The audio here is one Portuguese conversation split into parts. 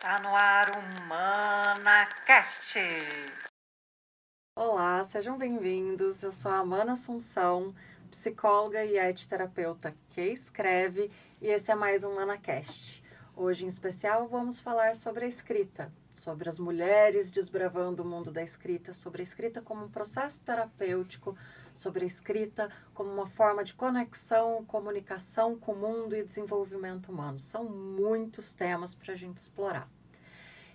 Tá no ar o ManaCast. Olá, sejam bem-vindos. Eu sou a Amana Assunção, psicóloga e etterapeuta que escreve, e esse é mais um ManaCast. Hoje, em especial, vamos falar sobre a escrita, sobre as mulheres desbravando o mundo da escrita, sobre a escrita como um processo terapêutico, sobre a escrita como uma forma de conexão, comunicação com o mundo e desenvolvimento humano. São muitos temas para a gente explorar.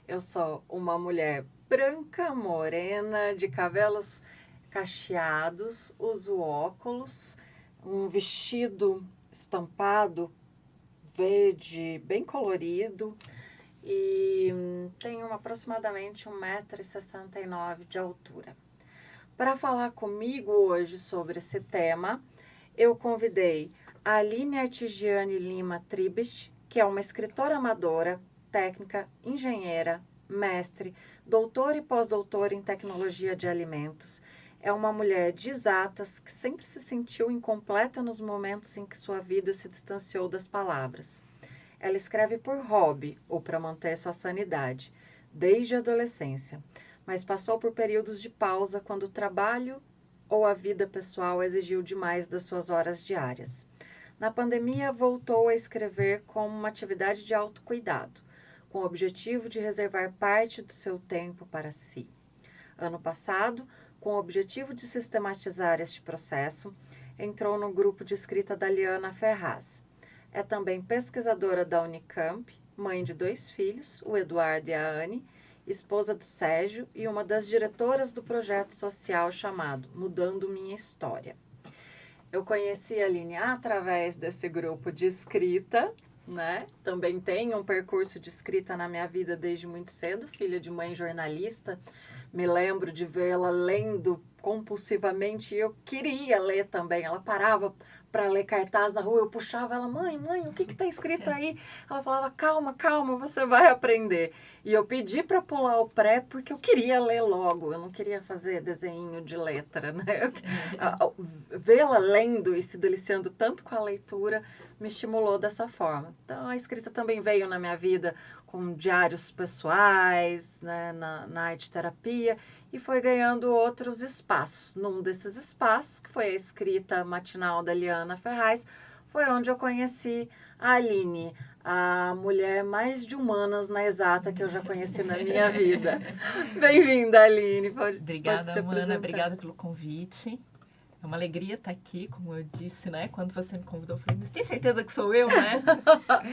Eu sou uma mulher branca, morena, de cabelos cacheados, uso óculos, um vestido estampado verde, bem colorido, e tenho aproximadamente 1,69 m de altura. Para falar comigo hoje sobre esse tema, eu convidei a Aline Artigiani Lima Tribest, que é uma escritora amadora, técnica, engenheira, mestre, doutora e pós-doutora em tecnologia de alimentos. É uma mulher de exatas que sempre se sentiu incompleta nos momentos em que sua vida se distanciou das palavras. Ela escreve por hobby ou para manter sua sanidade, desde a adolescência, mas passou por períodos de pausa quando o trabalho ou a vida pessoal exigiu demais das suas horas diárias. Na pandemia, voltou a escrever como uma atividade de autocuidado, com o objetivo de reservar parte do seu tempo para si. Ano passado, com o objetivo de sistematizar este processo, entrou no grupo de escrita da Liana Ferraz. É também pesquisadora da Unicamp, mãe de 2 filhos, o Eduardo e a Anne, esposa do Sérgio e uma das diretoras do projeto social chamado Mudando Minha História. Eu conheci a Aline através desse grupo de escrita, né? Também tenho um percurso de escrita na minha vida desde muito cedo, filha de mãe jornalista. Me lembro de vê-la lendo compulsivamente e eu queria ler também. Ela parava para ler cartaz na rua, eu puxava ela, mãe, o que está escrito aí? Ela falava, calma, você vai aprender. E eu pedi para pular o pré porque eu queria ler logo, eu não queria fazer desenho de letra, né? Vê-la lendo e se deliciando tanto com a leitura me estimulou dessa forma. Então a escrita também veio na minha vida com diários pessoais, né, na arte terapia, e foi ganhando outros espaços. Num desses espaços, que foi a escrita matinal da Liana Ferraz, foi onde eu conheci a Aline, a mulher mais de humanas na exata que eu já conheci na minha vida. Bem-vinda, Aline. Pode se Amana, apresentar. obrigada pelo convite. É uma alegria estar aqui, como eu disse, né? Quando você me convidou, eu falei, mas tem certeza que sou eu, né?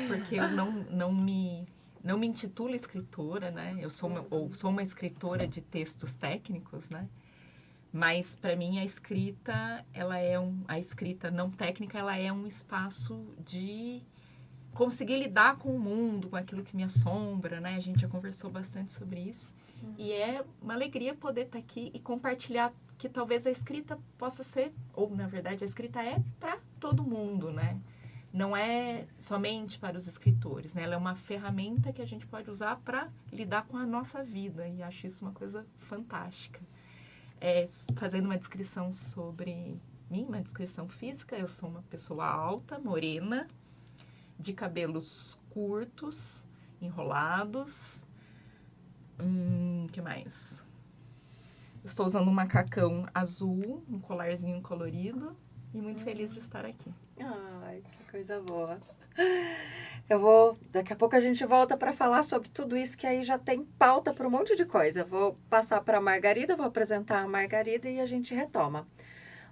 Porque eu não me intitulo escritora, né? Eu sou uma escritora de textos técnicos, né? Mas para mim a escrita a escrita não técnica, ela é um espaço de conseguir lidar com o mundo, com aquilo que me assombra, né? A gente já conversou bastante sobre isso. E é uma alegria poder estar aqui e compartilhar que talvez a escrita possa ser, ou na verdade a escrita é para todo mundo, né? Não é somente para os escritores, né? Ela é uma ferramenta que a gente pode usar para lidar com a nossa vida, e acho isso uma coisa fantástica. Fazendo uma descrição sobre mim, uma descrição física, eu sou uma pessoa alta, morena, de cabelos curtos, enrolados. Que mais? Estou usando um macacão azul, um colarzinho colorido, e muito feliz de estar aqui. Ai, que coisa boa. Daqui a pouco a gente volta para falar sobre tudo isso, que aí já tem pauta para um monte de coisa. Eu vou passar para a Margarida, vou apresentar a Margarida e a gente retoma.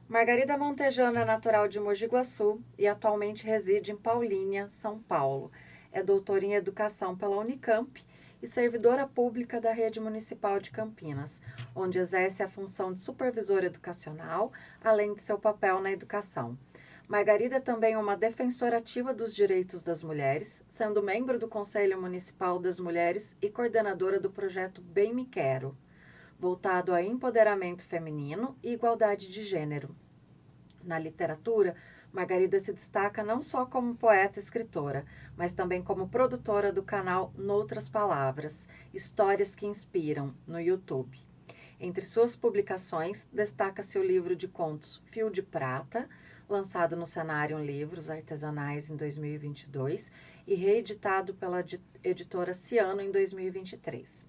Margarida Montejano é natural de Mogi Guaçu e atualmente reside em Paulínia, São Paulo. É doutora em educação pela Unicamp e servidora pública da Rede Municipal de Campinas, onde exerce a função de supervisora educacional, além de seu papel na educação. Margarida é também uma defensora ativa dos direitos das mulheres, sendo membro do Conselho Municipal das Mulheres e coordenadora do projeto Bem Me Quero, voltado a empoderamento feminino e igualdade de gênero. Na literatura, Margarida se destaca não só como poeta e escritora, mas também como produtora do canal Noutras Palavras, Histórias que Inspiram, no YouTube. Entre suas publicações, destaca-se o livro de contos Fio de Prata, lançado no Cenário Livros Artesanais em 2022 e reeditado pela editora Ciano, em 2023.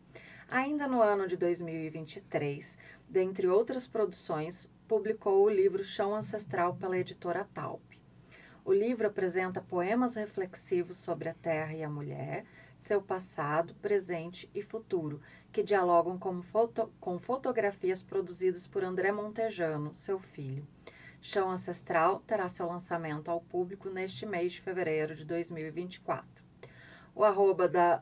Ainda no ano de 2023, dentre outras produções, publicou o livro Chão Ancestral pela editora Talp. O livro apresenta poemas reflexivos sobre a terra e a mulher, seu passado, presente e futuro, que dialogam com fotografias produzidas por André Montejano, seu filho. Chão Ancestral terá seu lançamento ao público neste mês de fevereiro de 2024. O arroba da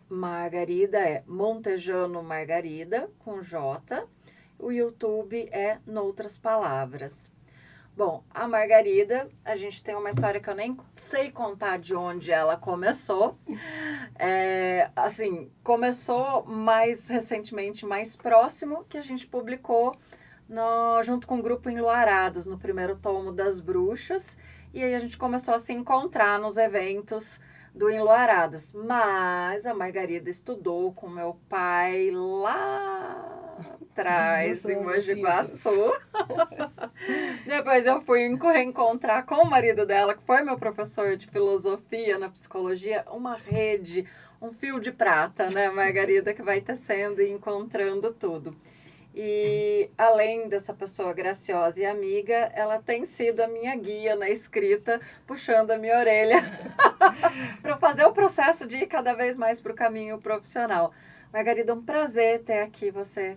Margarida é Montejano Margarida, com J. O YouTube é Noutras Palavras. Bom, a Margarida, a gente tem uma história que eu nem sei contar de onde ela começou. Começou mais recentemente, mais próximo, que a gente publicou junto com o grupo Enluaradas, no primeiro tomo das Bruxas. E aí a gente começou a se encontrar nos eventos do Enluaradas. Mas a Margarida estudou com meu pai lá atrás, em Mogi Guaçu. Depois eu fui reencontrar com o marido dela, que foi meu professor de filosofia na psicologia, uma rede, um fio de prata, né, Margarida, que vai tecendo e encontrando tudo. E além dessa pessoa graciosa e amiga, ela tem sido a minha guia na escrita, puxando a minha orelha para fazer o processo de ir cada vez mais para o caminho profissional. Margarida, um prazer ter aqui você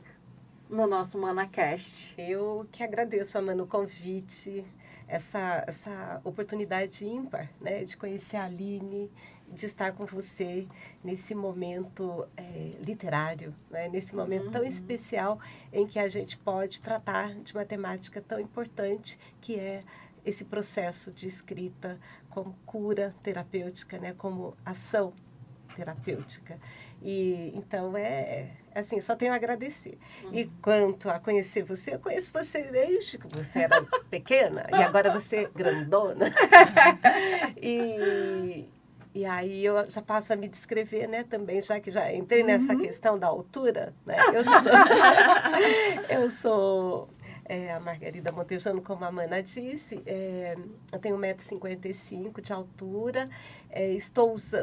no nosso ManaCast. Eu que agradeço, Amanda, o convite, essa oportunidade ímpar, né, de conhecer a Aline, de estar com você nesse momento literário, né, nesse momento tão especial em que a gente pode tratar de uma temática tão importante que é esse processo de escrita como cura terapêutica, né, como ação terapêutica. E então assim, só tenho a agradecer. E quanto a conhecer você, eu conheço você desde que você era pequena e agora você é grandona. E aí eu já passo a me descrever, né, também, já que já entrei nessa questão da altura, né? Eu sou a Margarida Montejano, como a Mana disse, eu tenho 1,55 m de altura,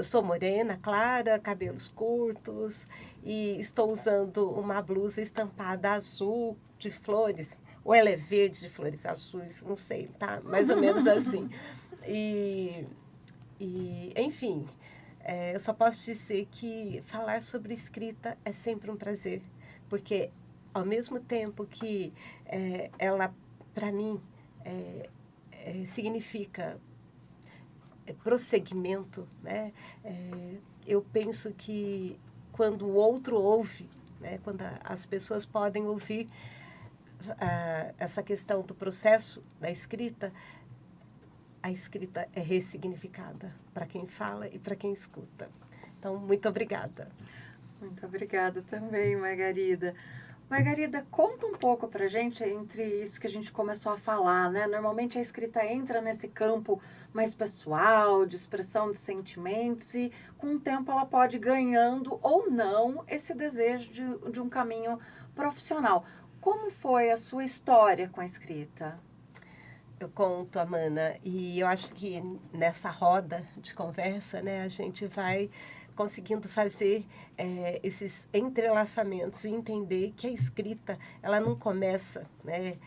sou morena, clara, cabelos curtos e estou usando uma blusa estampada azul de flores, ou ela é verde de flores azuis, não sei, tá? Mais ou menos assim. Enfim, eu só posso dizer que falar sobre escrita é sempre um prazer, porque ao mesmo tempo que ela, para mim, significa prosseguimento, né? Eu penso que quando o outro ouve, né? Quando as pessoas podem ouvir essa questão do processo da escrita, a escrita é ressignificada para quem fala e para quem escuta. Então, muito obrigada. Muito obrigada também, Margarida. Margarida, conta um pouco pra gente entre isso que a gente começou a falar, né? Normalmente a escrita entra nesse campo mais pessoal, de expressão de sentimentos e com o tempo ela pode ir ganhando ou não esse desejo de um caminho profissional. Como foi a sua história com a escrita? Eu conto, Amanda, e eu acho que nessa roda de conversa, né, a gente vai conseguindo fazer esses entrelaçamentos e entender que a escrita, ela não começa, né,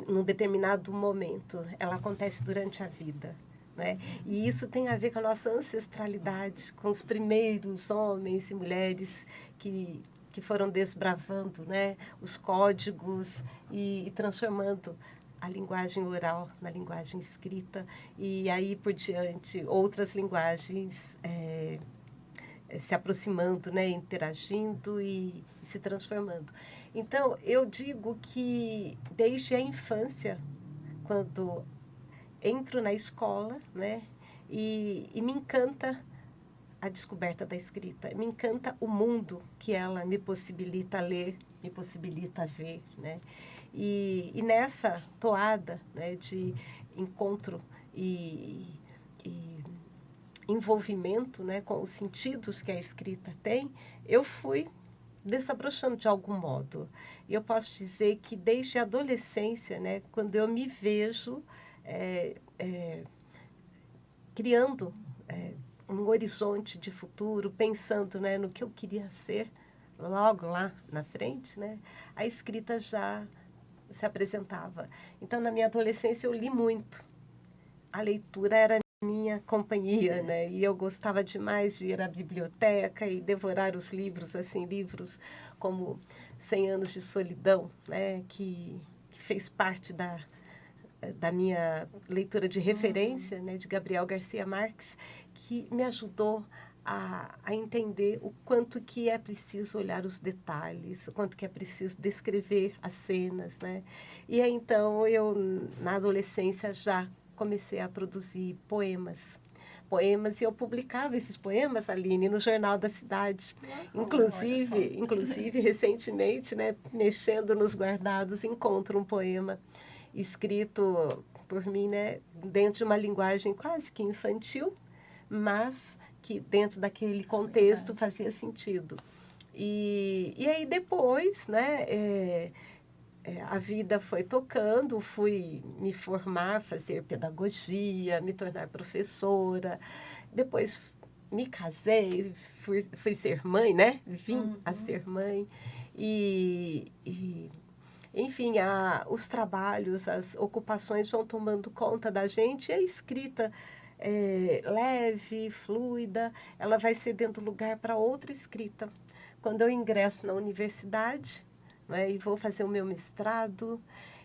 num determinado momento, ela acontece durante a vida. Né? E isso tem a ver com a nossa ancestralidade, com os primeiros homens e mulheres que foram desbravando, né, os códigos e transformando a linguagem oral na linguagem escrita e aí por diante outras linguagens se aproximando, né, interagindo e se transformando. Então, eu digo que desde a infância, quando entro na escola, né, e me encanta a descoberta da escrita, me encanta o mundo que ela me possibilita ler, me possibilita ver, né? E nessa toada, né, de encontro e envolvimento, né, com os sentidos que a escrita tem, eu fui desabrochando de algum modo. E eu posso dizer que desde a adolescência, né, quando eu me vejo criando um horizonte de futuro, pensando, né, no que eu queria ser logo lá na frente, né, a escrita já se apresentava. Então, na minha adolescência, eu li muito. A leitura era minha companhia, né? E eu gostava demais de ir à biblioteca e devorar os livros, assim, livros como 100 Anos de Solidão, né? Que fez parte da minha leitura de referência, né? De Gabriel Garcia Marques, que me ajudou a entender o quanto que é preciso olhar os detalhes, o quanto que é preciso descrever as cenas, né? E aí, então, eu, na adolescência, já comecei a produzir poemas, e eu publicava esses poemas, Aline, no Jornal da Cidade. Inclusive, recentemente, né, mexendo nos guardados, encontro um poema escrito por mim, né, dentro de uma linguagem quase que infantil, mas que dentro daquele contexto fazia sentido. E aí depois, né, a vida foi tocando, fui me formar, fazer pedagogia, me tornar professora, depois me casei, fui ser mãe, né? Vim a ser mãe enfim, os trabalhos, as ocupações vão tomando conta da gente e a escrita leve, fluida, ela vai cedendo lugar para outra escrita. Quando eu ingresso na universidade, né, e vou fazer o meu mestrado,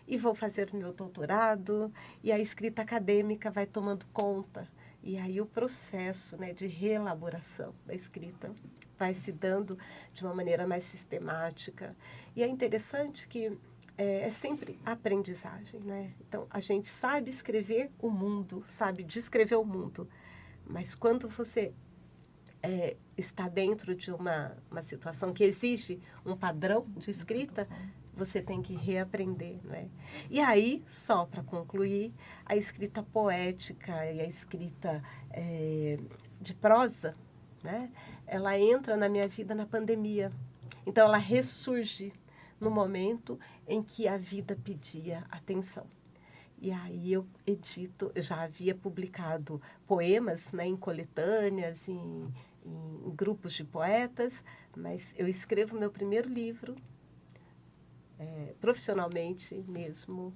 e vou fazer o meu doutorado, e a escrita acadêmica vai tomando conta. E aí o processo, né, de reelaboração da escrita vai se dando de uma maneira mais sistemática. E é interessante que é sempre aprendizagem, né? Então, a gente sabe escrever o mundo, sabe descrever o mundo, mas quando você está dentro de uma situação que exige um padrão de escrita, você tem que reaprender, né? E aí, só para concluir, a escrita poética e a escrita de prosa, né? Ela entra na minha vida na pandemia. Então, ela ressurge no momento em que a vida pedia atenção. E aí eu edito, eu já havia publicado poemas, né, em coletâneas, em grupos de poetas, mas eu escrevo meu primeiro livro, profissionalmente mesmo,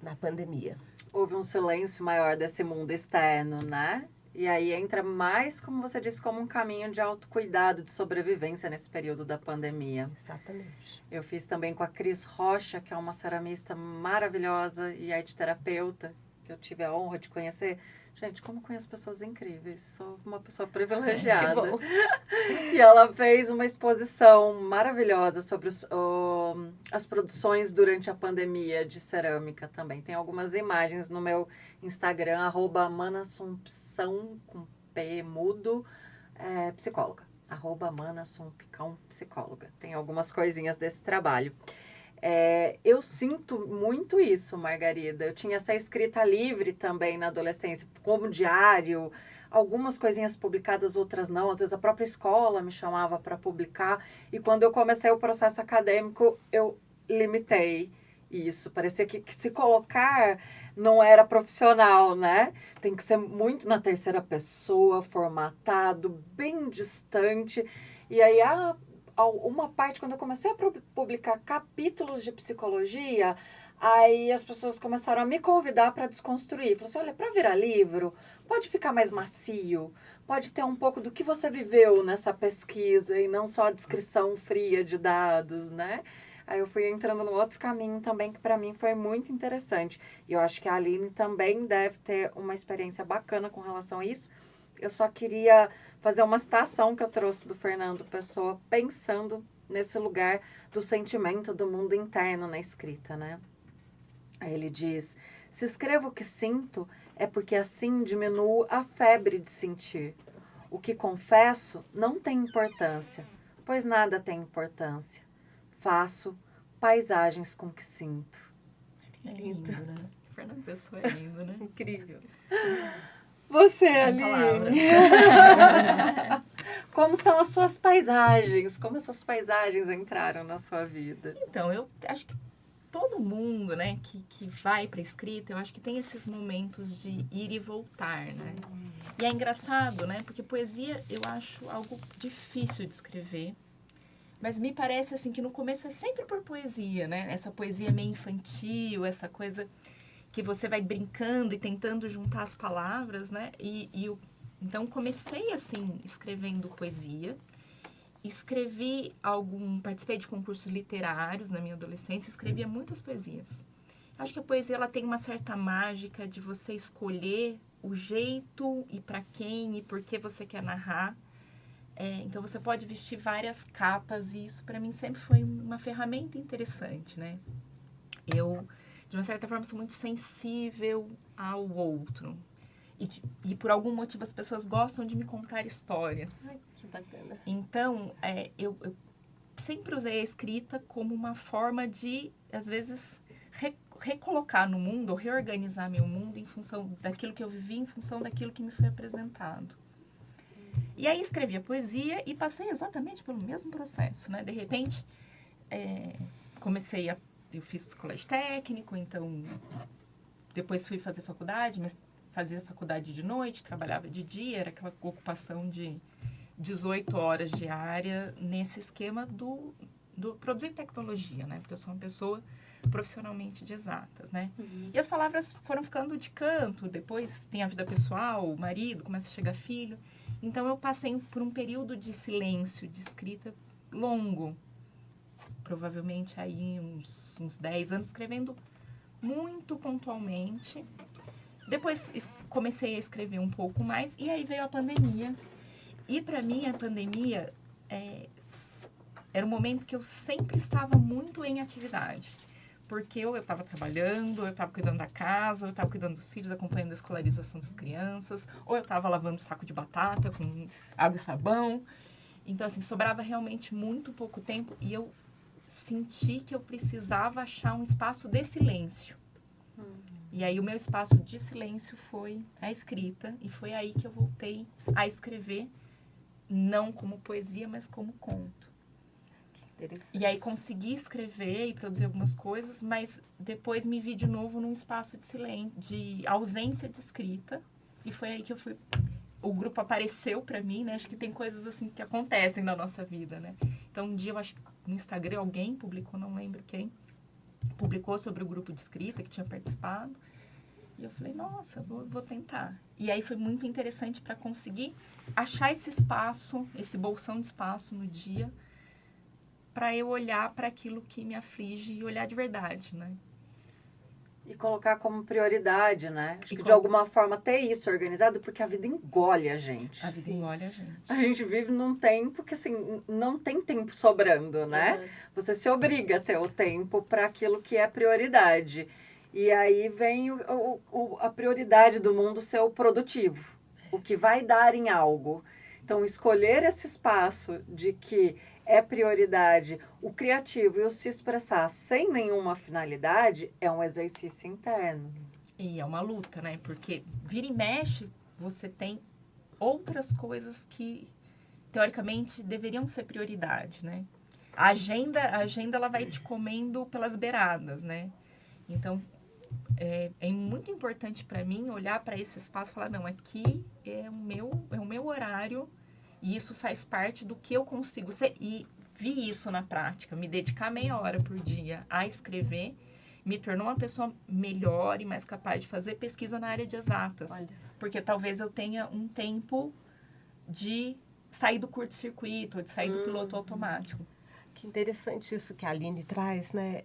na pandemia. Houve um silêncio maior desse mundo externo, né? E aí entra mais, como você disse, como um caminho de autocuidado, de sobrevivência nesse período da pandemia. Exatamente. Eu fiz também com a Cris Rocha, que é uma ceramista maravilhosa e arteterapeuta, que eu tive a honra de conhecer. Gente, como conheço pessoas incríveis, sou uma pessoa privilegiada. Que bom. E ela fez uma exposição maravilhosa sobre as produções durante a pandemia de cerâmica também. Tem algumas imagens no meu Instagram, @manassumpção, com P mudo, psicóloga. @manassumpcão, psicóloga. Tem algumas coisinhas desse trabalho. Eu sinto muito isso, Margarida. Eu tinha essa escrita livre também na adolescência, como diário, algumas coisinhas publicadas, outras não. Às vezes a própria escola me chamava para publicar. E quando eu comecei o processo acadêmico, eu limitei isso. Parecia que se colocar não era profissional, né? Tem que ser muito na terceira pessoa, formatado, bem distante. E aí, uma parte, quando eu comecei a publicar capítulos de psicologia, aí as pessoas começaram a me convidar para desconstruir. Falaram assim, olha, para virar livro, pode ficar mais macio, pode ter um pouco do que você viveu nessa pesquisa e não só a descrição fria de dados, né? Aí eu fui entrando num outro caminho também que para mim foi muito interessante. E eu acho que a Aline também deve ter uma experiência bacana com relação a isso. Eu só queria fazer uma citação que eu trouxe do Fernando Pessoa, pensando nesse lugar do sentimento do mundo interno na escrita, né? Aí ele diz, se escrevo o que sinto, é porque assim diminuo a febre de sentir. O que confesso não tem importância, pois nada tem importância. Faço paisagens com que sinto. É lindo, né? Fernando Pessoa é lindo, né? Incrível. Você, Sem Aline. palavras. Como são as suas paisagens? Como essas paisagens entraram na sua vida? Então, eu acho que todo mundo, né, que vai para escrita, eu acho que tem esses momentos de ir e voltar, né? E é engraçado, né? Porque poesia eu acho algo difícil de escrever. Mas me parece assim que no começo é sempre por poesia, né? Essa poesia meio infantil, essa coisa que você vai brincando e tentando juntar as palavras, né? Então comecei assim escrevendo poesia. Participei de concursos literários na minha adolescência, escrevia muitas poesias. Acho que a poesia ela tem uma certa mágica de você escolher o jeito e para quem e por que você quer narrar. Então você pode vestir várias capas e isso para mim sempre foi uma ferramenta interessante, né? Eu, de uma certa forma, sou muito sensível ao outro. E por algum motivo as pessoas gostam de me contar histórias. Ai, que bacana. Então, eu sempre usei a escrita como uma forma de, às vezes, recolocar no mundo, ou reorganizar meu mundo em função daquilo que eu vivi, em função daquilo que me foi apresentado. E aí escrevi a poesia e passei exatamente pelo mesmo processo, né? De repente, eu fiz colégio técnico, então depois fui fazer faculdade, mas fazia faculdade de noite, trabalhava de dia, era aquela ocupação de 18 horas diária nesse esquema do produzir tecnologia, né? Porque eu sou uma pessoa profissionalmente de exatas, né? Uhum. E as palavras foram ficando de canto, depois tem a vida pessoal, o marido, começa a chegar filho. Então, eu passei por um período de silêncio, de escrita longo. Provavelmente aí uns 10 anos, escrevendo muito pontualmente. Depois comecei a escrever um pouco mais e aí veio a pandemia. E para mim a pandemia era um momento que eu sempre estava muito em atividade. Porque eu estava trabalhando, eu estava cuidando da casa, eu estava cuidando dos filhos, acompanhando a escolarização das crianças, ou eu estava lavando saco de batata com água e sabão. Então, assim, sobrava realmente muito pouco tempo e eu senti que eu precisava achar um espaço de silêncio. E aí o meu espaço de silêncio foi a escrita e foi aí que eu voltei a escrever, não como poesia, mas como conto. E aí consegui escrever e produzir algumas coisas, mas depois me vi de novo num espaço de silêncio, de ausência de escrita. E foi aí que eu fui... O grupo apareceu pra mim, né? Acho que tem coisas assim que acontecem na nossa vida, né? Então um dia eu acho que no Instagram alguém publicou, não lembro quem, publicou sobre o grupo de escrita que tinha participado. E eu falei, nossa, vou tentar. E aí foi muito interessante para conseguir achar esse espaço, esse bolsão de espaço no dia, para eu olhar para aquilo que me aflige e olhar de verdade, né? E colocar como prioridade, né? Acho que de alguma forma ter isso organizado, porque a vida engole a gente. A vida engole a gente. A gente vive num tempo que, assim, não tem tempo sobrando, né? Uhum. Você se obriga a ter o tempo para aquilo que é prioridade. E aí vem a prioridade do mundo ser o produtivo, o que vai dar em algo. Então, escolher esse espaço de que é prioridade o criativo e o se expressar sem nenhuma finalidade é um exercício interno. E é uma luta, né? Porque vira e mexe, você tem outras coisas que, teoricamente, deveriam ser prioridade, né? A agenda ela vai te comendo pelas beiradas, né? Então, é muito importante para mim olhar para esse espaço e falar, não, aqui é o meu horário e isso faz parte do que eu consigo ser. E vi isso na prática, me dedicar meia hora por dia a escrever me tornou uma pessoa melhor e mais capaz de fazer pesquisa na área de exatas. Olha. Porque talvez eu tenha um tempo de sair do curto-circuito, de sair do piloto automático. Que interessante isso que a Aline traz, né?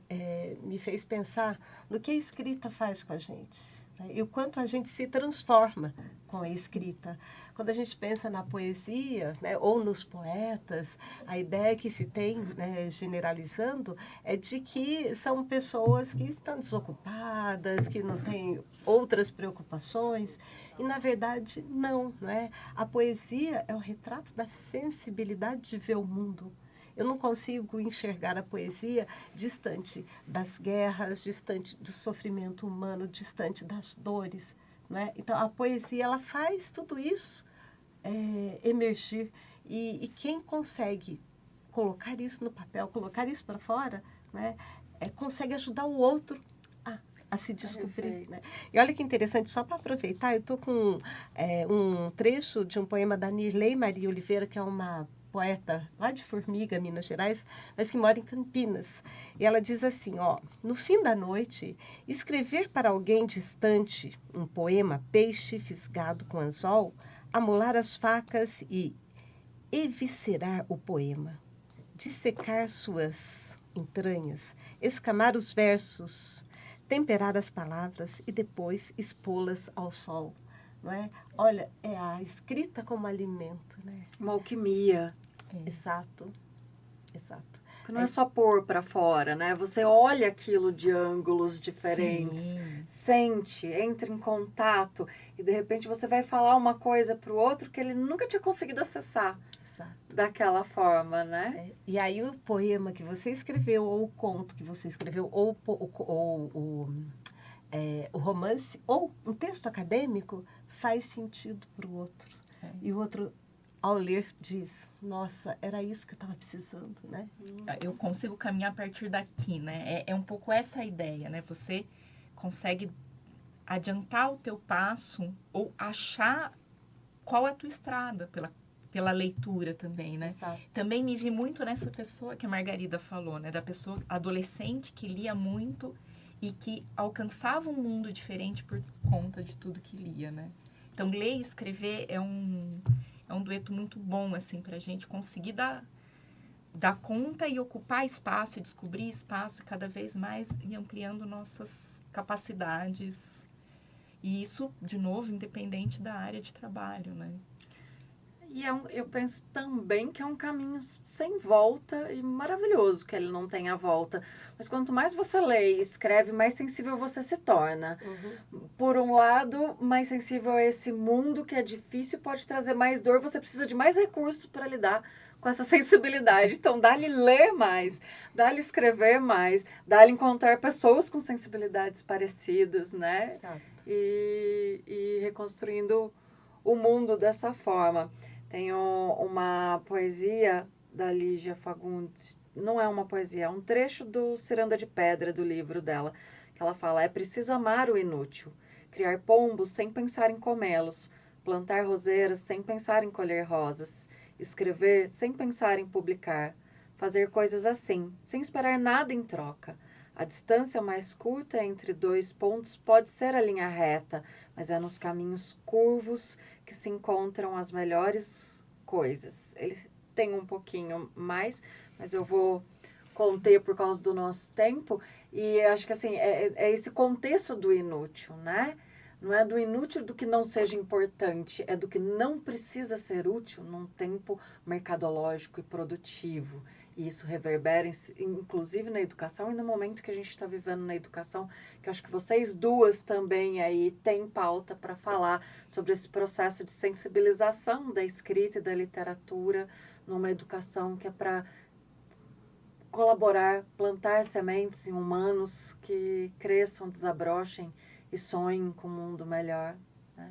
Me fez pensar no que a escrita faz com a gente, né? E o quanto a gente se transforma com a escrita. Quando a gente pensa na poesia, né, ou nos poetas, a ideia que se tem, né, generalizando, é de que são pessoas que estão desocupadas, que não têm outras preocupações. E, na verdade, não é? A poesia é o retrato da sensibilidade de ver o mundo. Eu não consigo enxergar a poesia distante das guerras, distante do sofrimento humano, distante das dores. Não é? Então, a poesia ela faz tudo isso emergir. E quem consegue colocar isso no papel, colocar isso para fora, né, consegue ajudar o outro a se descobrir. Perfeito. Né? E olha que interessante, só para aproveitar, eu estou com um trecho de um poema da Nirley Maria Oliveira, que é uma poeta lá de Formiga, Minas Gerais, mas que mora em Campinas. E ela diz assim, no fim da noite, escrever para alguém distante um poema peixe fisgado com anzol, amolar as facas e eviscerar o poema, dissecar suas entranhas, escamar os versos, temperar as palavras e depois expô-las ao sol. Não é? Olha, é a escrita como alimento, né? Uma alquimia. Exato, exato. Que não é só pôr para fora, né? Você olha aquilo de ângulos diferentes, Sim. sente, entra em contato e de repente você vai falar uma coisa para o outro que ele nunca tinha conseguido acessar Exato. daquela forma, né? E aí o poema que você escreveu, ou o conto que você escreveu, ou o romance, ou um texto acadêmico, faz sentido para o outro. E o outro, ao ler, diz, nossa, era isso que eu estava precisando, né? Eu consigo caminhar a partir daqui, né? É um pouco essa a ideia, né? Você consegue adiantar o teu passo ou achar qual é a tua estrada pela leitura também, né? Exato. Também me vi muito nessa pessoa que a Margarida falou, né? Da pessoa adolescente que lia muito e que alcançava um mundo diferente por conta de tudo que lia, né? Então, ler e escrever é um dueto muito bom, assim, pra gente conseguir dar conta e ocupar espaço, e descobrir espaço cada vez mais e ampliando nossas capacidades. E isso, de novo, independente da área de trabalho, né? E eu penso também que é um caminho sem volta e maravilhoso que ele não tenha volta. Mas quanto mais você lê e escreve, mais sensível você se torna. Por um lado, mais sensível a esse mundo que é difícil, pode trazer mais dor, você precisa de mais recursos para lidar com essa sensibilidade. Então, dá-lhe ler mais, dá-lhe escrever mais, dá-lhe encontrar pessoas com sensibilidades parecidas, né? Exato. E reconstruindo o mundo dessa forma. Tem uma poesia da Lígia Fagundes, não é uma poesia, é um trecho do Ciranda de Pedra, do livro dela, que ela fala, é preciso amar o inútil, criar pombos sem pensar em comê-los, plantar roseiras sem pensar em colher rosas, escrever sem pensar em publicar, fazer coisas assim, sem esperar nada em troca. A distância mais curta entre dois pontos pode ser a linha reta, mas é nos caminhos curvos que se encontram as melhores coisas. Ele tem um pouquinho mais, mas eu vou conter por causa do nosso tempo. E acho que assim, é esse contexto do inútil, né? Não é do inútil do que não seja importante, é do que não precisa ser útil num tempo mercadológico e produtivo. E isso reverbera, inclusive, na educação e no momento que a gente está vivendo na educação, que eu acho que vocês duas também aí têm pauta para falar sobre esse processo de sensibilização da escrita e da literatura numa educação que é para colaborar, plantar sementes em humanos que cresçam, desabrochem e sonhem com um mundo melhor, né?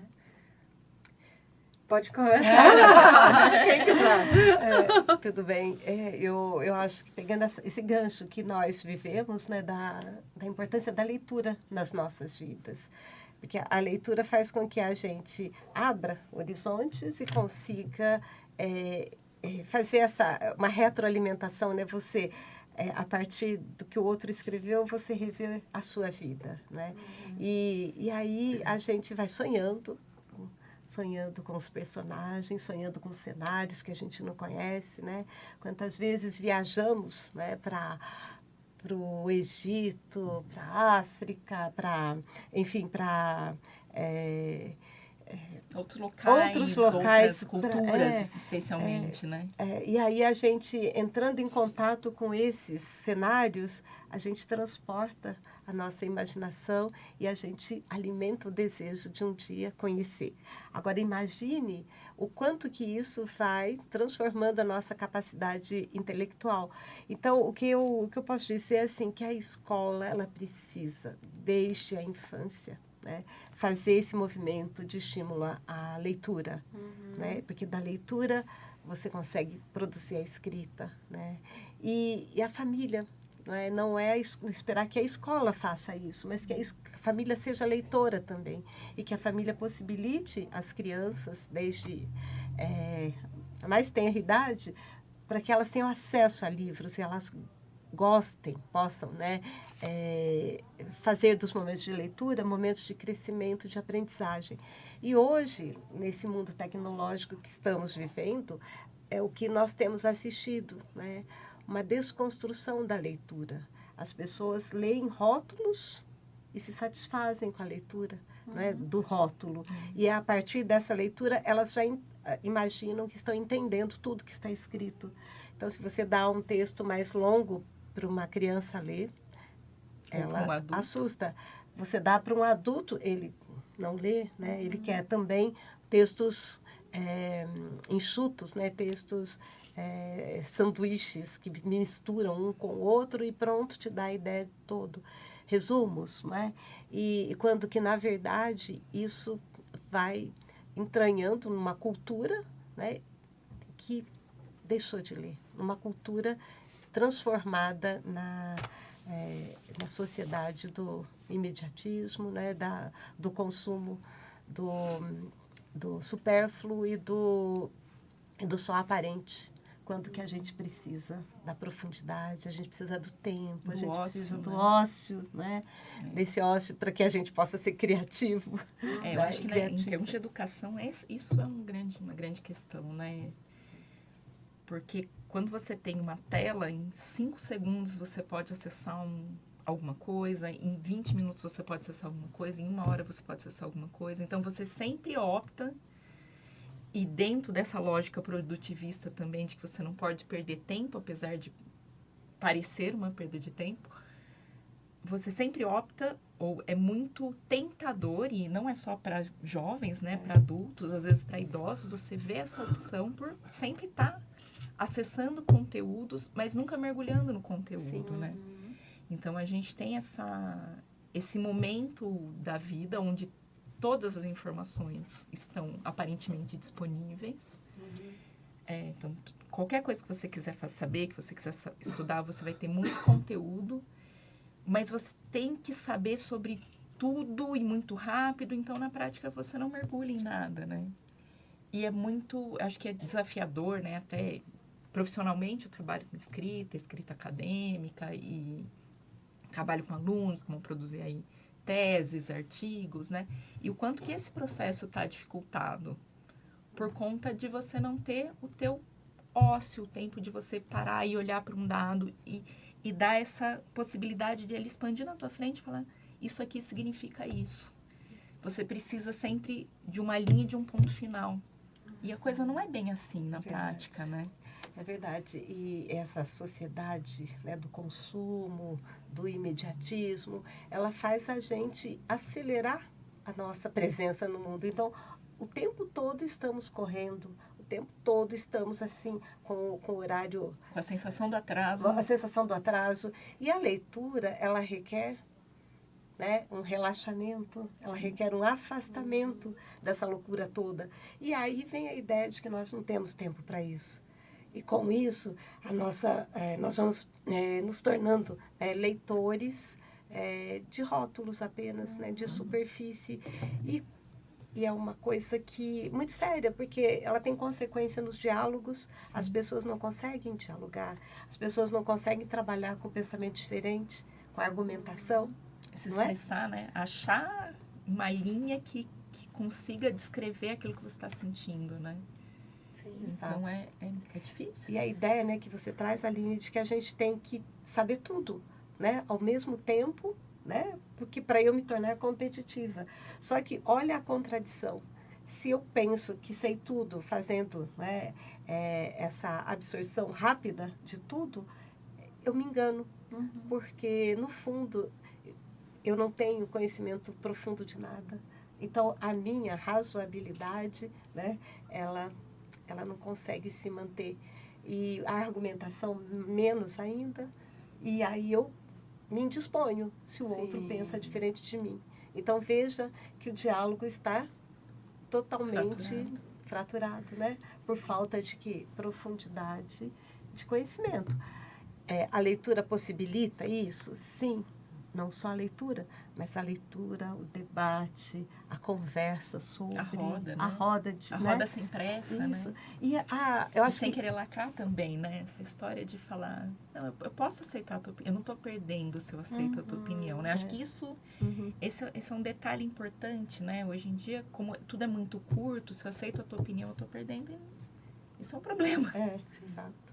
Pode começar. Quem quiser. Tudo bem. Eu acho que pegando esse gancho que nós vivemos, né, da importância da leitura nas nossas vidas. Porque a leitura faz com que a gente abra horizontes e consiga fazer uma retroalimentação, né? Você, a partir do que o outro escreveu, você rever a sua vida, né? E aí a gente vai sonhando com os personagens, sonhando com cenários que a gente não conhece, né? Quantas vezes viajamos, né, para o Egito, para a África, para outros locais, outras culturas, especialmente, né? E aí a gente, entrando em contato com esses cenários, a gente transporta a nossa imaginação e a gente alimenta o desejo de um dia conhecer. Agora, imagine o quanto que isso vai transformando a nossa capacidade intelectual. Então, o que eu posso dizer é assim, que a escola, ela precisa, desde a infância, né, fazer esse movimento de estímulo à leitura, né? Porque da leitura você consegue produzir a escrita, né? E a família, Não é esperar que a escola faça isso, mas que a família seja leitora também. E que a família possibilite as crianças, desde a mais tenra idade, para que elas tenham acesso a livros e elas gostem, possam, né, fazer dos momentos de leitura momentos de crescimento, de aprendizagem. E hoje, nesse mundo tecnológico que estamos vivendo, é o que nós temos assistido, né? Uma desconstrução da leitura. As pessoas leem rótulos e se satisfazem com a leitura, né, do rótulo. E a partir dessa leitura, elas já imaginam que estão entendendo tudo que está escrito. Então, se você dá um texto mais longo para uma criança ler, ela assusta. Você dá para um adulto, ele não lê, né? Ele quer também textos enxutos, né? Textos sanduíches que misturam um com o outro e pronto, te dá a ideia de todo. Resumos, né? E quando que, na verdade, isso vai entranhando numa cultura, né, que deixou de ler. Uma cultura transformada na sociedade do imediatismo, né, do consumo do supérfluo e do só aparente. Quanto que a gente precisa da profundidade, a gente precisa do tempo, a gente precisa do ócio, né? Desse ócio para que a gente possa ser criativo. Eu acho que, né, em termos de educação, isso é uma grande questão, né? Porque quando você tem uma tela, em 5 segundos você pode acessar alguma coisa, em 20 minutos você pode acessar alguma coisa, em 1 hora você pode acessar alguma coisa. Então, você sempre opta, e dentro dessa lógica produtivista também, de que você não pode perder tempo, apesar de parecer uma perda de tempo, você sempre opta, ou é muito tentador, e não é só para jovens, né, para adultos, às vezes para idosos, você vê essa opção por sempre estar acessando conteúdos, mas nunca mergulhando no conteúdo, né? Então, a gente tem esse momento da vida onde todas as informações estão aparentemente disponíveis. Então, qualquer coisa que você quiser saber, que você quiser estudar, você vai ter muito conteúdo, mas você tem que saber sobre tudo e muito rápido, então, na prática, você não mergulha em nada, né? E acho que é desafiador, né? Até profissionalmente eu trabalho com escrita acadêmica, e trabalho com alunos que vão produzir aí teses, artigos, né? E o quanto que esse processo está dificultado por conta de você não ter o teu ócio, o tempo de você parar e olhar para um dado e dar essa possibilidade de ele expandir na tua frente e falar, isso aqui significa isso. Você precisa sempre de uma linha e de um ponto final. E a coisa não é bem assim na prática, né? É verdade. E essa sociedade, né, do consumo, do imediatismo, ela faz a gente acelerar a nossa presença no mundo. Então, o tempo todo estamos correndo, o tempo todo estamos assim, com o horário... Com a sensação do atraso. A sensação do atraso. E a leitura, ela requer, né, um relaxamento, ela requer um afastamento dessa loucura toda. E aí vem a ideia de que nós não temos tempo para isso. E com isso, nós vamos nos tornando leitores de rótulos apenas, né, de superfície. E é uma coisa muito séria, porque ela tem consequência nos diálogos. Sim. As pessoas não conseguem dialogar, as pessoas não conseguem trabalhar com pensamento diferente, com argumentação. Se expressar, né? Achar uma linha que consiga descrever aquilo que você está sentindo, né? Sim, então, é difícil. E a ideia, né, que você traz, Aline, de que a gente tem que saber tudo, né? Ao mesmo tempo, né? Porque para eu me tornar competitiva. Só que olha a contradição. Se eu penso que sei tudo, fazendo, né, essa absorção rápida de tudo, eu me engano. Porque, no fundo, eu não tenho conhecimento profundo de nada. Então, a minha razoabilidade, né, ela não consegue se manter. E a argumentação, menos ainda. E aí eu me indisponho se o Sim. outro pensa diferente de mim. Então, veja que o diálogo está totalmente fraturado, né? Por falta de quê? Profundidade de conhecimento. a leitura possibilita isso? Sim. Não só a leitura, mas a leitura, o debate, a conversa sobre... A roda, né? A roda, A né? roda sem pressa, Isso. né? E eu E acho sem que... querer lacrar também, né? Essa história de falar, não, eu posso aceitar a tua opinião, eu não estou perdendo se eu aceito a tua opinião, né? Acho que isso, esse é um detalhe importante, né? Hoje em dia, como tudo é muito curto, se eu aceito a tua opinião, eu estou perdendo, isso é um problema. Exato.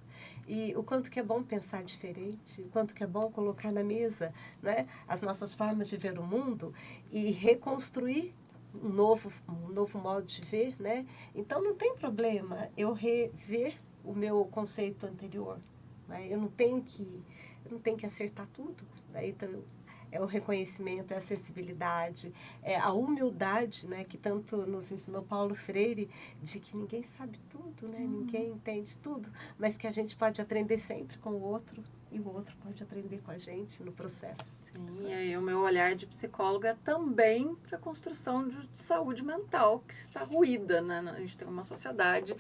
E o quanto que é bom pensar diferente, o quanto que é bom colocar na mesa, né, as nossas formas de ver o mundo e reconstruir um novo modo de ver, né? Então, não tem problema eu rever o meu conceito anterior, né? Eu não tenho que acertar tudo, né? Então, é o reconhecimento, é a sensibilidade, é a humildade, né, que tanto nos ensinou Paulo Freire, de que ninguém sabe tudo, né, ninguém entende tudo, mas que a gente pode aprender sempre com o outro e o outro pode aprender com a gente no processo. Sim, e aí o meu olhar de psicóloga é também para a construção de saúde mental que está ruída, né? A gente tem uma sociedade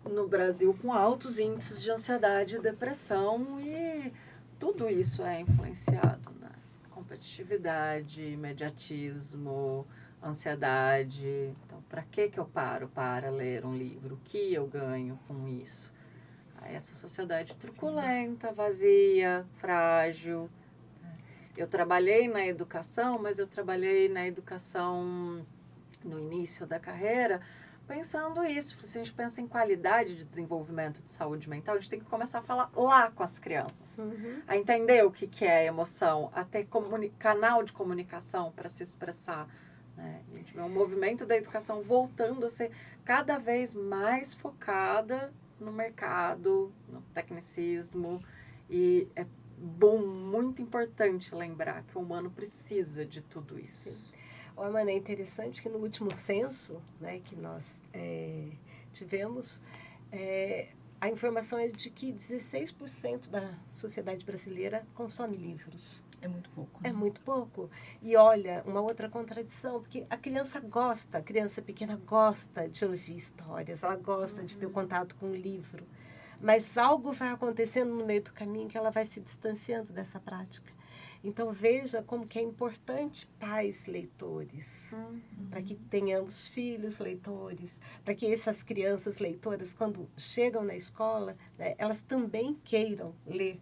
no Brasil com altos índices de ansiedade e depressão e tudo isso é influenciado, né? Competitividade, imediatismo, ansiedade. Então, para que eu paro para ler um livro? O que eu ganho com isso? Aí essa sociedade truculenta, vazia, frágil. Eu trabalhei na educação, mas eu trabalhei na educação no início da carreira pensando isso. Se a gente pensa em qualidade de desenvolvimento de saúde mental, a gente tem que começar a falar lá com as crianças. A entender o que é a emoção, a ter canal de comunicação para se expressar. Né? A gente vê um movimento da educação voltando a ser cada vez mais focada no mercado, no tecnicismo. E é muito importante lembrar que o humano precisa de tudo isso. Sim. Mano, é interessante que no último censo, né, que nós tivemos, a informação é de que 16% da sociedade brasileira consome livros. É muito pouco. Né? É muito pouco. E olha, uma outra contradição, porque a criança pequena gosta de ouvir histórias, ela gosta de ter contato com o livro. Mas algo vai acontecendo no meio do caminho que ela vai se distanciando dessa prática. Então, veja como que é importante pais leitores, para que tenhamos filhos leitores, para que essas crianças leitoras, quando chegam na escola, né, elas também queiram ler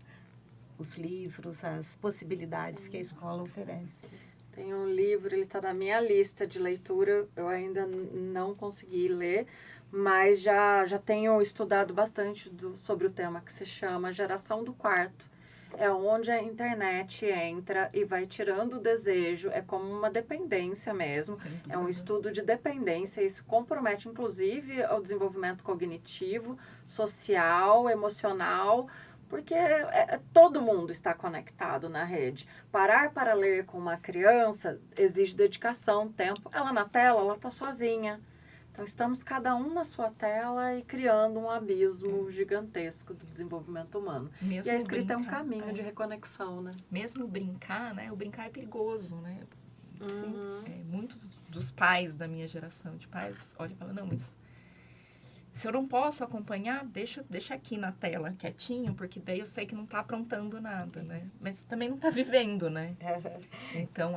os livros, as possibilidades que a escola oferece. Tem um livro, ele está na minha lista de leitura, eu ainda não consegui ler, mas já tenho estudado bastante sobre o tema que se chama Geração do Quarto. É onde a internet entra e vai tirando o desejo, é como uma dependência mesmo, é um estudo de dependência, isso compromete inclusive o desenvolvimento cognitivo, social, emocional, porque todo mundo está conectado na rede. Parar para ler com uma criança exige dedicação, tempo. Ela na tela, ela está sozinha. Então, estamos cada um na sua tela e criando um abismo gigantesco do desenvolvimento humano. Mesmo e a escrita brincar, é um caminho de reconexão, né? Mesmo brincar, né? O brincar é perigoso, né? Assim, muitos dos pais da minha geração, de pais, olham e falam, não, mas se eu não posso acompanhar, deixa aqui na tela, quietinho, porque daí eu sei que não está aprontando nada, né? Mas também não está vivendo, né? Então,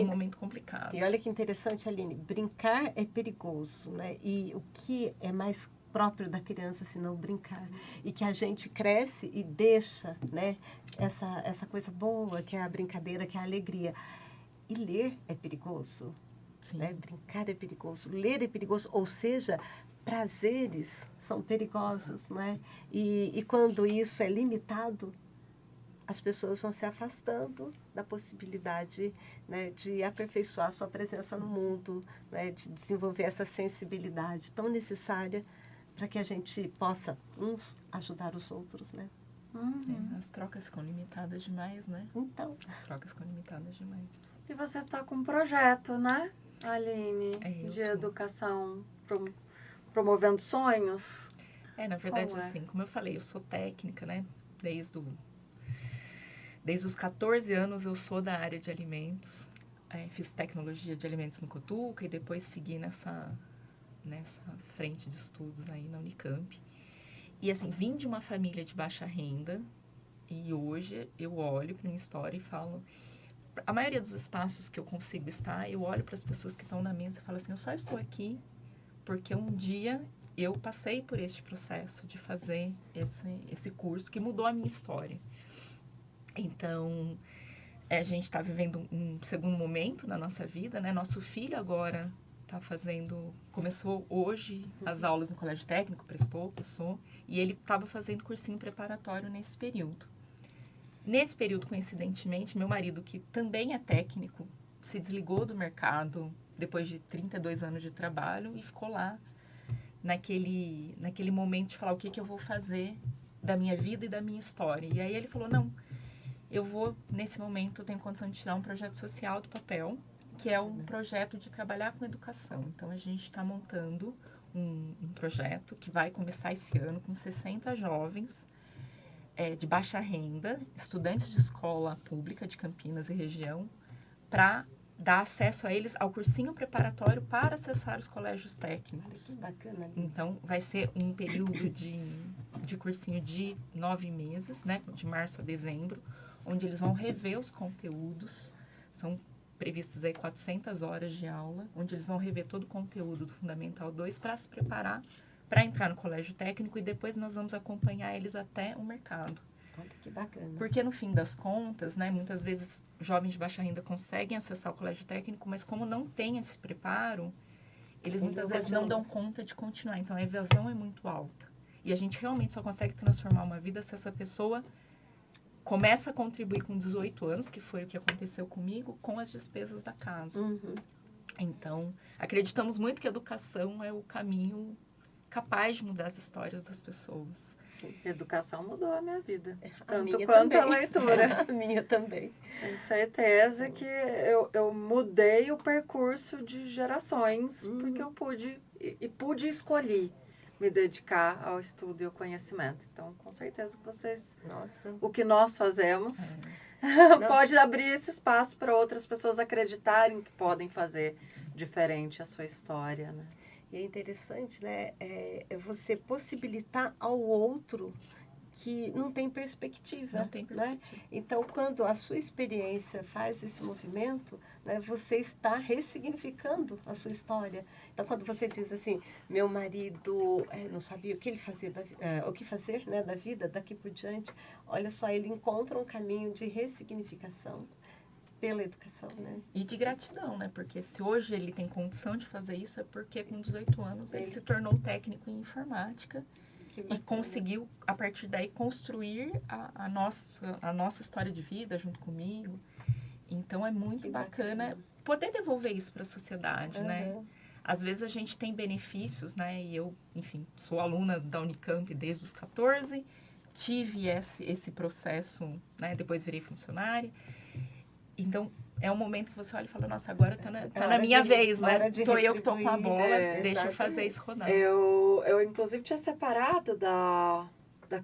um momento complicado. E olha que interessante, Aline, brincar é perigoso, né? E o que é mais próprio da criança se não brincar? E que a gente cresce e deixa, né, essa coisa boa, que é a brincadeira, que é a alegria. E ler é perigoso. Né? Brincar é perigoso, ler é perigoso, ou seja, prazeres são perigosos, né? E quando isso é limitado, as pessoas vão se afastando da possibilidade, né, de aperfeiçoar a sua presença no mundo, né, de desenvolver essa sensibilidade tão necessária para que a gente possa uns ajudar os outros, né? As trocas ficam limitadas demais, né? Então. As trocas ficam limitadas demais. E você está com um projeto, né, Aline, de tô. educação, promovendo sonhos? Na verdade, assim, como eu falei, eu sou técnica, né? Desde os 14 anos eu sou da área de alimentos. Fiz tecnologia de alimentos no Cotuca e depois segui nessa frente de estudos aí na Unicamp. E assim, vim de uma família de baixa renda e hoje eu olho para minha história e falo... A maioria dos espaços que eu consigo estar, eu olho para as pessoas que estão na mesa e falo assim, eu só estou aqui porque um dia eu passei por este processo de fazer esse curso que mudou a minha história. Então, a gente está vivendo um segundo momento na nossa vida, né? Nosso filho agora começou hoje as aulas no colégio técnico, passou, e ele estava fazendo cursinho preparatório nesse período. Nesse período, coincidentemente, meu marido, que também é técnico, se desligou do mercado depois de 32 anos de trabalho e ficou lá naquele momento de falar o que eu vou fazer da minha vida e da minha história. E aí ele falou, não, eu vou, nesse momento, eu tenho condição de tirar um projeto social do papel, que é um projeto de trabalhar com educação. Então, a gente está montando um projeto que vai começar esse ano com 60 jovens de baixa renda, estudantes de escola pública de Campinas e região, para dar acesso a eles ao cursinho preparatório para acessar os colégios técnicos. Bacana. Então, vai ser um período de cursinho de 9 meses, né, de março a dezembro, onde eles vão rever os conteúdos. São previstas aí 400 horas de aula, onde eles vão rever todo o conteúdo do Fundamental 2 para se preparar para entrar no colégio técnico e depois nós vamos acompanhar eles até o mercado. Olha que bacana. Porque no fim das contas, né, muitas vezes jovens de baixa renda conseguem acessar o colégio técnico, mas como não tem esse preparo, eles muitas vezes não dão conta de continuar. Então a evasão é muito alta. E a gente realmente só consegue transformar uma vida se essa pessoa começa a contribuir com 18 anos, que foi o que aconteceu comigo, com as despesas da casa. Uhum. Então, acreditamos muito que a educação é o caminho capaz de mudar as histórias das pessoas. Sim, educação mudou a minha vida. A Tanto minha quanto também. a leitura. A minha também. Tenho certeza que eu mudei o percurso de gerações, porque eu pude escolher me dedicar ao estudo e ao conhecimento. Então, com certeza que vocês, Nossa. o que nós fazemos, pode abrir esse espaço para outras pessoas acreditarem que podem fazer diferente a sua história, né? E é interessante, né? É você possibilitar ao outro que não tem perspectiva. Não tem perspectiva. Né? Então, quando a sua experiência faz esse movimento, né, você está ressignificando a sua história. Então, quando você diz assim, meu marido não sabia o que ele fazia, o que fazer, né, da vida daqui por diante, olha só, ele encontra um caminho de ressignificação pela educação, né? E de gratidão, né? Porque se hoje ele tem condição de fazer isso, é porque com 18 anos ele se tornou técnico em informática e conseguiu, a partir daí, construir a nossa história de vida junto comigo. Então, é muito bacana poder devolver isso para a sociedade, né? Às vezes a gente tem benefícios, né? E eu, enfim, sou aluna da Unicamp desde os 14, tive esse processo, né? Depois virei funcionária. Então, é um momento que você olha e fala, nossa, agora tá na minha vez, né? Tô eu que tô com a bola, deixa eu fazer isso rodar. Eu inclusive, tinha separado da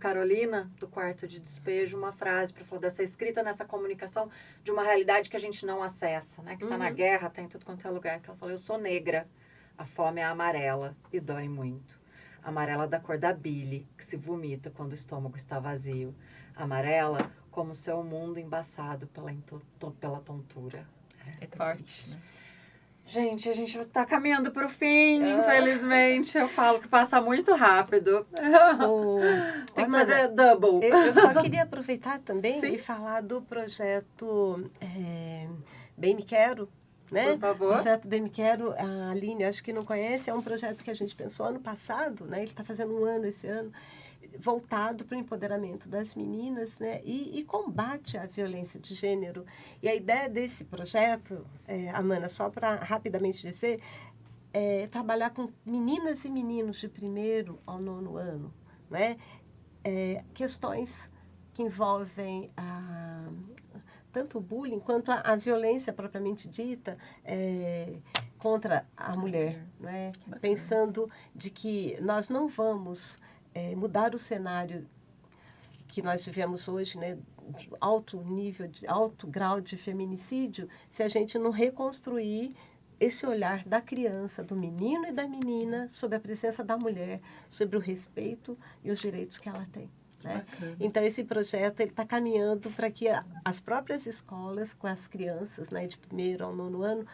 Carolina, do quarto de despejo, uma frase para falar dessa escrita nessa comunicação de uma realidade que a gente não acessa, né? Que tá na guerra, tá em tudo quanto é lugar. Que ela falou, eu sou negra, a fome é amarela e dói muito. Amarela da cor da bile, que se vomita quando o estômago está vazio. Amarela como seu mundo embaçado pela tontura. É forte, né? Gente, a gente tá caminhando pro fim, infelizmente. Eu falo que passa muito rápido. Tem que fazer double. Eu só queria aproveitar também Sim. e falar do projeto Bem Me Quero, né? Por favor. O projeto Bem Me Quero, a Aline, acho que não conhece, é um projeto que a gente pensou ano passado, né? Ele está fazendo um ano esse ano, voltado para o empoderamento das meninas, né? E combate à violência de gênero. E a ideia desse projeto, Amanda, só para rapidamente dizer, é trabalhar com meninas e meninos de 1º ao 9º ano, né? Questões que envolvem tanto o bullying quanto a violência propriamente dita contra a mulher, né? Pensando de que nós não vamos mudar o cenário que nós vivemos hoje, né, de alto nível, de alto grau de feminicídio, se a gente não reconstruir esse olhar da criança, do menino e da menina, sobre a presença da mulher, sobre o respeito e os direitos que ela tem. Né? Bacana. Então, esse projeto está caminhando para que as próprias escolas, com as crianças, né, de 1º ao 9º ano,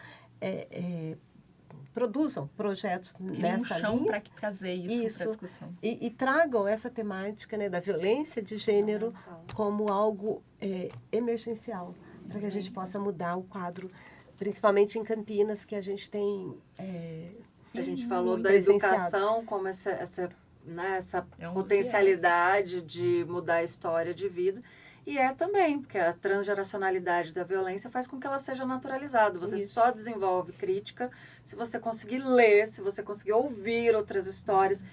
produzam projetos Cria nessa chão linha para trazer isso para discussão. e tragam essa temática, né, da violência de gênero como algo emergencial, para que a gente possa mudar o quadro, principalmente em Campinas, que a gente tem A gente falou da presenciado. educação como essa É um dos potencialidade de mudar a história de vida. E também, porque a transgeracionalidade da violência faz com que ela seja naturalizada. Você Isso. só desenvolve crítica se você conseguir ler, se você conseguir ouvir outras histórias,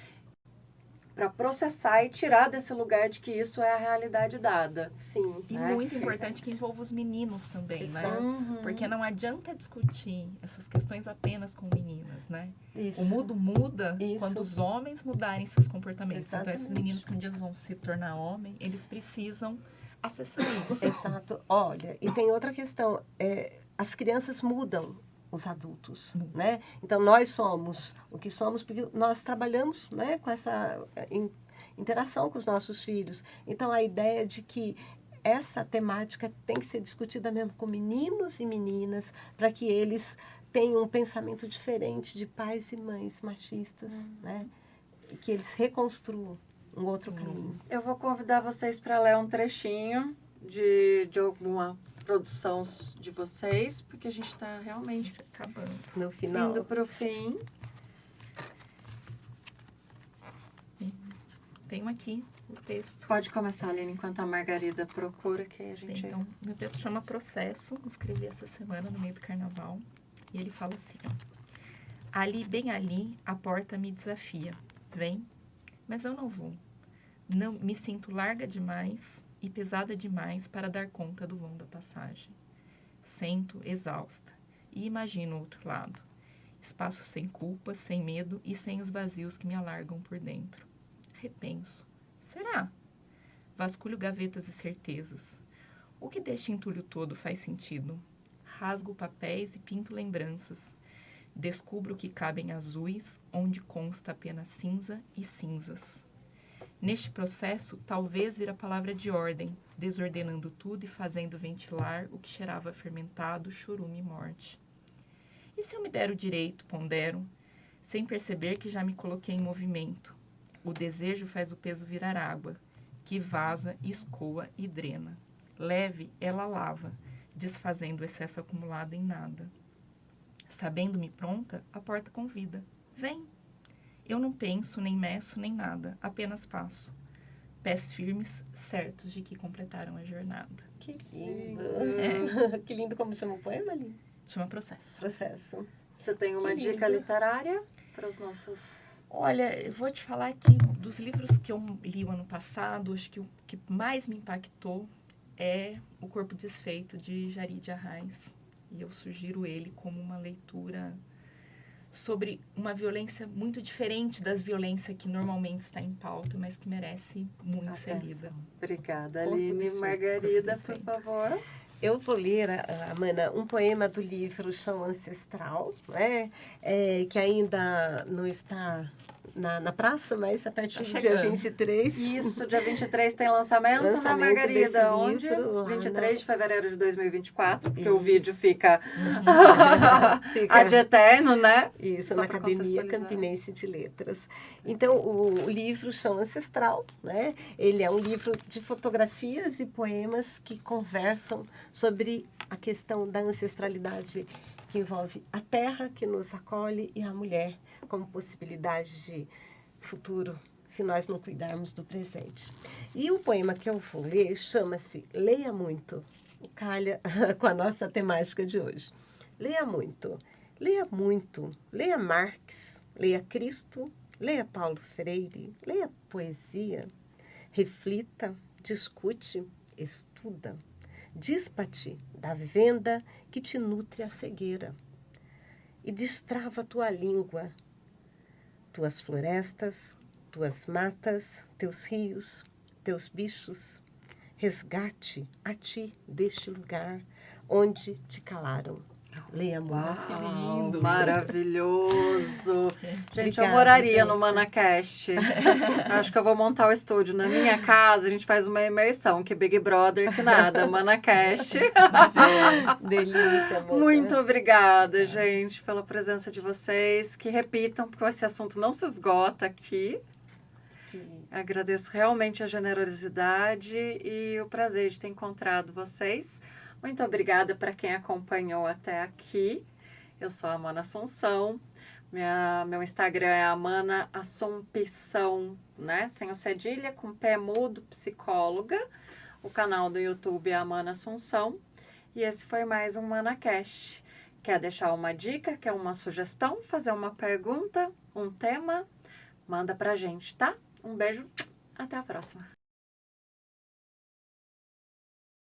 para processar e tirar desse lugar de que isso é a realidade dada. Sim. E É. muito importante que envolva os meninos também, né? Exato. Porque não adianta discutir essas questões apenas com meninas, né? Isso. O mundo muda Isso. quando os homens mudarem seus comportamentos. Então, esses Exatamente. meninos que um dia vão se tornar homem, eles precisam acessar isso. Exato. Olha, e tem outra questão. As crianças mudam os adultos, né? Então, nós somos o que somos porque nós trabalhamos, né, com essa interação com os nossos filhos. Então, a ideia de que essa temática tem que ser discutida mesmo com meninos e meninas para que eles tenham um pensamento diferente de pais e mães machistas, né? E que eles reconstruam um outro caminho. Eu vou convidar vocês para ler um trechinho de alguma produção de vocês, porque a gente está realmente Acabando. No final. indo para o fim. Tenho aqui o texto. Pode começar, Aline, enquanto a Margarida procura, que a gente... Então, meu texto chama Processo, escrevi essa semana no meio do carnaval. E ele fala assim, ó. Ali, bem ali, a porta me desafia. Vem, mas eu não vou. Não me sinto larga demais e pesada demais para dar conta do vão da passagem. Sento, exausta, e imagino o outro lado. Espaço sem culpa, sem medo e sem os vazios que me alargam por dentro. Repenso. Será? Vasculho gavetas e certezas. O que deste entulho todo faz sentido? Rasgo papéis e pinto lembranças. Descubro que cabem azuis, onde consta apenas cinza e cinzas. Neste processo, talvez vir a palavra de ordem, desordenando tudo e fazendo ventilar o que cheirava fermentado, chorume e morte. E se eu me der o direito, pondero, sem perceber que já me coloquei em movimento? O desejo faz o peso virar água, que vaza, escoa e drena. Leve, ela lava, desfazendo o excesso acumulado em nada. Sabendo-me pronta, a porta convida. Vem! Eu não penso, nem meço, nem nada, apenas passo. Pés firmes, certos de que completaram a jornada. Que lindo. É. Que lindo. Como chama o poema, Aline? Chama Processo. Processo. Você tem uma Que dica lindo. literária para os nossos... Olha, eu vou te falar que dos livros que eu li o ano passado, acho que o que mais me impactou é O Corpo Desfeito, de Jarid Arraes. E eu sugiro ele como uma leitura sobre uma violência muito diferente das violências que normalmente está em pauta, mas que merece muito ser lida. Obrigada, Corpo Aline. Desfeito, Margarida, Corpo por Desfeito. favor. Eu vou ler, Amanda, um poema do livro Chão Ancestral, né? Que ainda não está na praça, mas a partir Tá do dia chegando. 23. Isso, dia 23 tem lançamento, Lançamento na Margarida. desse Onde? livro lá 23 de fevereiro de 2024, porque Isso. o vídeo fica Fica- ad eterno, né? Isso, Só na pra Academia contextualizar. Campinense de Letras. Então, o livro Chão Ancestral, né? Ele é um livro de fotografias e poemas que conversam sobre a questão da ancestralidade que envolve a terra que nos acolhe e a mulher como possibilidade de futuro, se nós não cuidarmos do presente. E o poema que eu vou ler chama-se Leia Muito, calha com a nossa temática de hoje. Leia muito, leia muito, leia Marx, leia Cristo, leia Paulo Freire, leia poesia, reflita, discute, estuda, dispa-te da venda que te nutre a cegueira e destrava tua língua, tuas florestas, tuas matas, teus rios, teus bichos. Resgate a ti deste lugar onde te calaram. Lemos. Nossa, que lindo. Maravilhoso. Gente, eu Obrigada, moraria no gente. ManaCast. Acho que eu vou montar o estúdio na minha casa. A gente faz uma imersão, que Big Brother, que nada. ManaCast. Delícia, amor. Muito obrigada, gente, pela presença de vocês. Que repitam, porque esse assunto não se esgota aqui. Agradeço realmente a generosidade e o prazer de ter encontrado vocês. Muito obrigada para quem acompanhou até aqui. Eu sou a Amana Assunção. Meu Instagram é Amana Assumpção, né? Sem o cedilha, com pé mudo, psicóloga. O canal do YouTube é Amana Assunção. E esse foi mais um ManaCast. Quer deixar uma dica, quer uma sugestão, fazer uma pergunta, um tema? Manda pra gente, tá? Um beijo, até a próxima.